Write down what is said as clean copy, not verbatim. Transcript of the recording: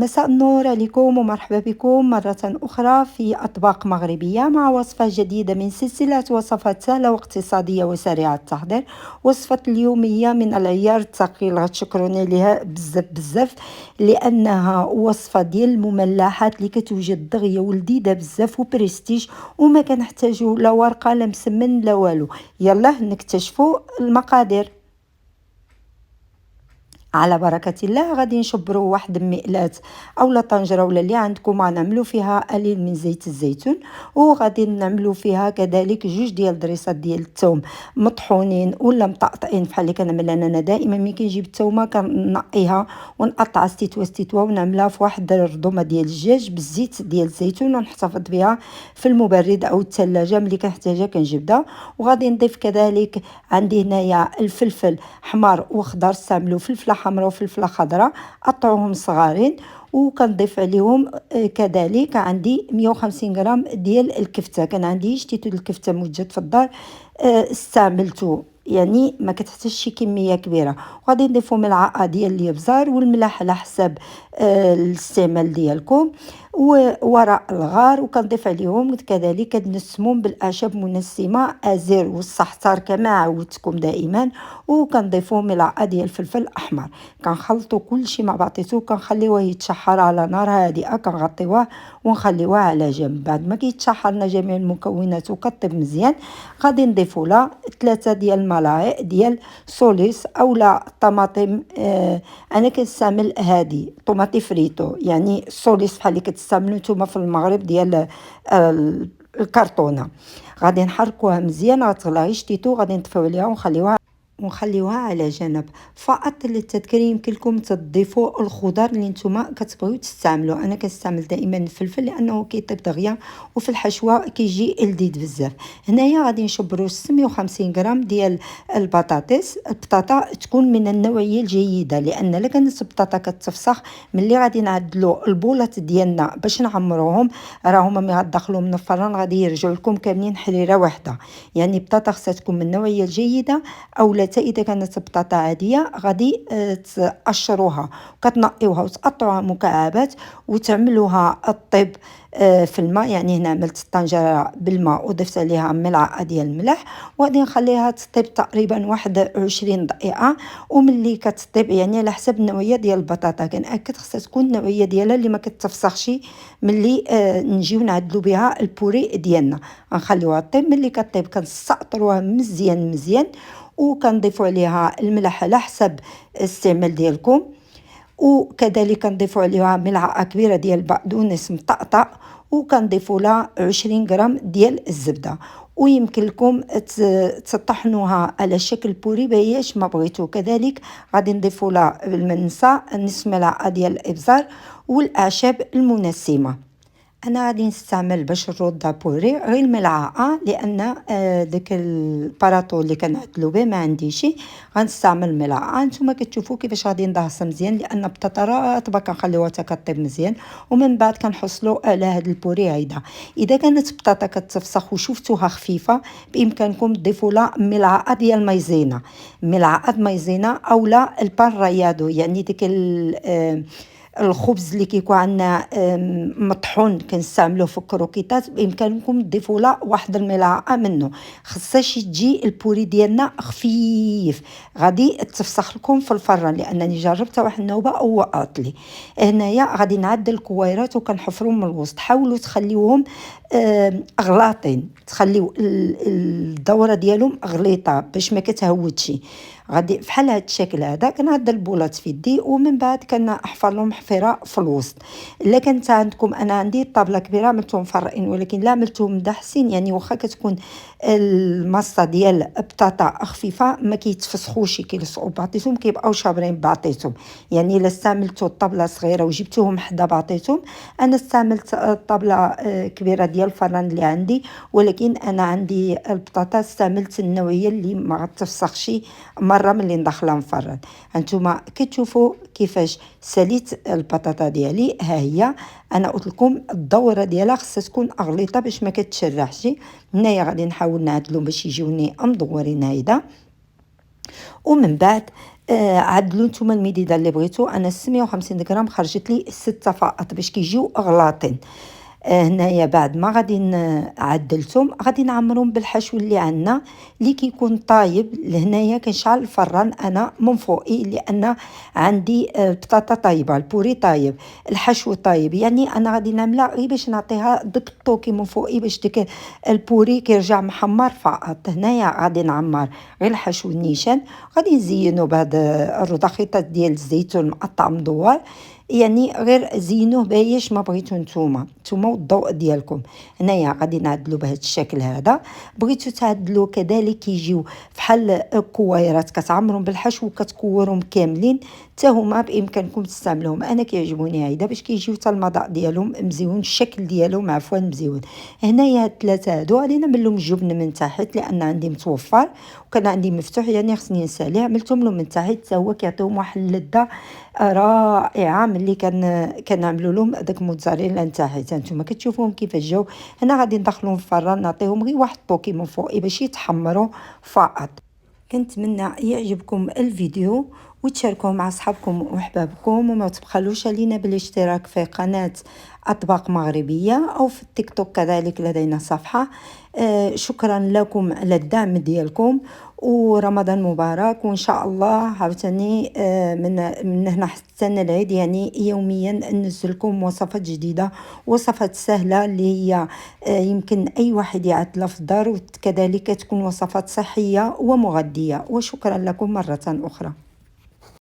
مساء النور عليكم ومرحبا بكم مرة أخرى في أطباق مغربية مع وصفة جديدة من سلسلة وصفات سهلة واقتصادية وسريعة التحضير. وصفة اليومية من العيار الثقيل، غتشكروني عليها بزاف بزاف لأنها وصفة ديال المملحات اللي كتوجد دغيا ولذيذة بزاف وبريستيج، وما كنحتاجو لا ورقة لا مسمن لا والو. يلا نكتشفوا المقادير. على بركة الله غادي نشبروا واحد المقلاة اولا طنجره ولا اللي عندكم، غنعملوا فيها قليل من زيت الزيتون، وغادي نعملوا فيها كذلك جوج ديال ضريصات ديال الثوم مطحونين ولا مطقطقين بحال اللي كنعمل انا دائما ملي كنجيب الثومه كنقيها ونقطع ستيتوا ستيتوا ونعملها في واحد الرضومه ديال الدجاج بالزيت ديال الزيتون ونحتفظ بها في المبرد او الثلاجه ملي كنحتاجها كنجبدها. وغادي نضيف كذلك عندي هنايا الفلفل حمر وخضر، استعملوا فلفله حمراء وفلفله خضراء قطعوهم صغارين، وكنضيف عليهم كذلك عندي 150 غرام ديال الكفته. كان عندي شتيتو الكفته موجد في الدار استعملته، يعني ما كتحتاجش شي كميه كبيره. وغادي نضيفوا ملعقه ديال الابزار والملح على حسب الاستعمال ديالكم وورق الغار، وكنضيف عليهم كذلك كنسمهم بالاعشاب منسمه ازير والصحتار كما عودتكم دائما، وكنضيفوا ملعقه ديال الفلفل الاحمر. كنخلطوا كل شيء مع بعضيته، كنخليوه يتشحر على نار هادئه، كنغطيوه ونخليوه على جنب. بعد ما كيتشحر لنا جميع المكونات وكطيب مزيان، غادي نضيفوا لها 3 ديال الملاعق ديال سوليس اولا طماطم. انا كنستعمل هادي طوماطي فريتو، يعني سوليس بحال اللي كتستعملوا نتوما في المغرب ديال الكرتونه. غادي نحركوها مزيان، غتغلى غير شتيتو، غادي نطفيو عليها ونخليوها على جنب. فقط للتذكير يمكن لكم تضيفوا الخضر اللي نتوما كتبغيو تستعملوا. انا كنستعمل دائما الفلفل لانه كيطيب دغيا وفي الحشوه كيجي لذيذ بزاف. هنايا غادي نشبروا 650 غرام ديال البطاطس. البطاطا تكون من النوعيه الجيده، لان الا كانت البطاطا كتفسخ ملي غادي نعدلوا البولات ديالنا باش نعمروهم، راهم ملي غتدخلوا من الفران غادي يرجعوا لكم كاملين حريره واحده. يعني البطاطا خصها تكون من النوعيه الجيده، اولا اذا كانت بطاطا عاديه غادي تقشروها وكتنقيوها وتقطعوها مكعبات وتعملوها الطيب في الماء. يعني هنا عملت الطنجره بالماء وضفت عليها ملعقه ديال الملح، وغادي نخليها تطيب تقريبا 21 دقيقه. وملي كتطيب يعني على حسب النوعيه ديال البطاطا، كنأكد خصها تكون النوعيه ديالها اللي ما كتفسخش ملي نجيو نعدلو بها البوري ديالنا. غنخليوها طيب، ملي كطيب كنستقطروها مزيان مزيان، وكنضيفوا عليها الملح على حسب الاستعمال ديالكم، وكذلك كنضيفوا عليها ملعقه كبيره ديال البقدونس مطقطق، وكنضيفوا لها 20 غرام ديال الزبده. ويمكن لكم تطحنوها على شكل بوري بهياش ما بغيتو. كذلك غادي نضيفوا لها بالمنسى نصف ملعقه ديال الابزار والاعشاب المنسمه. انا غادي نستعمل باش نرد بوري غير الملعقه، لان داك الباراتو اللي كنعدلو به ما عنديش. غنستعمل ملعقه. نتوما كتشوفوا كيفاش غادي ندهس مزيان، لان البطاطا رطبه كنخليوها حتى كطيب مزيان، ومن بعد كنحصلوا على هاد البوري هيدا. اذا كانت البطاطا كتفسخ وشفتوها خفيفه، بامكانكم تضيفوا لها ملعقه ديال مايزينا، ملعقه مايزينا اولا البان ريادو، يعني ديك الخبز اللي كيكون عندنا مطحون كنستعملوه في الكروكيطات، بامكانكم تضيفوا له واحد الملعقه منه. خصهاش تجي البوري ديالنا خفيف، غادي تفسخ لكم في الفران، لانني جربتها واحد النوبه ووقعت لي. هنايا غادي نعدل الكويرات وكنحفرهم من الوسط. حاولوا تخليوهم اغلاطين، تخليو الدوره ديالهم غليطه باش ما كتهودش. غادي بحال هاد الشكل هذا كنعدل البولات في يدي، ومن بعد كنحفر لهم حفيره في الوسط. الا كانت عندكم، انا عندي طابله كبيره عملتهم مفرقين، ولكن لا عملتهم مدحسين، يعني واخا كتكون المصه ديال بطاطا خفيفه ما كيتفسخوش كيلصقوا بعضيتهم كيبقاو شابرين بعضيتهم. يعني الا استعملتوا الطابله صغيره وجبتوهم حدا بعضيتهم، انا استعملت الطابله كبيره ديال الفران اللي عندي، ولكن انا عندي البطاطا استعملت النوعيه اللي ما غتفسخش مره ملي ندخلها نفرن. هانتوما كتشوفوا كيفاش ساليت البطاطا ديالي. ها هي انا قلت لكم الدوره ديالها خصها تكون اغليطه باش ما كتشرحش. هنايا غادي نحاول نعدلو باش يجيوني مدورين هيدا، ومن بعد عدلوا نتوما المديده اللي بغيتو. انا 650 غرام خرجت لي 6 فائط باش كيجيو غلاطين. هنايا بعد ما غادي عدلتهم غادي نعمرهم بالحشو اللي عندنا اللي كيكون طايب. لهنايا كنشعل الفران انا من فوقي لان عندي البطاطا طايبه، البوري طايب، الحشو طايب، يعني انا غادي نعملها غير باش نعطيها داك الطوكي من فوقي باش ديك البوري كيرجع محمر فقط. هنايا غادي نعمر غير الحشو النيشان، غادي نزينو بهاد الرضاخيطات ديال الزيتون مقطع مدور، يعني غير زينوه بايش ما بغيتو نتوما والذوق ديالكم. هنايا غادي نعدلو بهذا الشكل هذا. بغيتو تعدلو كذلك يجيو فحال كويرات كتعمرهم بالحشو وكتكورهم كاملين، حتى هما بامكانكم تستعملوهم. انا كيعجبوني هيدا باش كيجيو حتى المذاق ديالهم مزيون، الشكل ديالهم عفوا مزيون. هنايا هاد الثلاثه هادو غادي نعمل لهم الجبن من تحت لان عندي متوفر وكان عندي مفتوح، يعني خصني نساليه، عملتهم لهم من تحت حتى هو كيعطيهم واحد اللذه رائعه. ملي كنعملوا لهم داك موتزاريلا نتاعها نتوما كتشوفوهم كيفاش جاو. هنا غادي ندخلوهم في الفران، نعطيهم غير واحد الطوكي من فوقي باش يتحمروا فقط. كنتمنى يعجبكم الفيديو وتشاركوه مع اصحابكم واحبابكم، وما تبخلوش علينا بالاشتراك في قناه اطباق مغربيه او في التيك توك كذلك لدينا صفحه. شكرا لكم على الدعم ديالكم، ورمضان مبارك. وان شاء الله عاوتاني من هنا حتى العيد يعني يوميا ننزل لكم وصفات جديده، وصفات سهله اللي هي يمكن اي واحد يعدلها في الدار، وكذلك تكون وصفات صحيه ومغذيه. وشكرا لكم مره اخرى.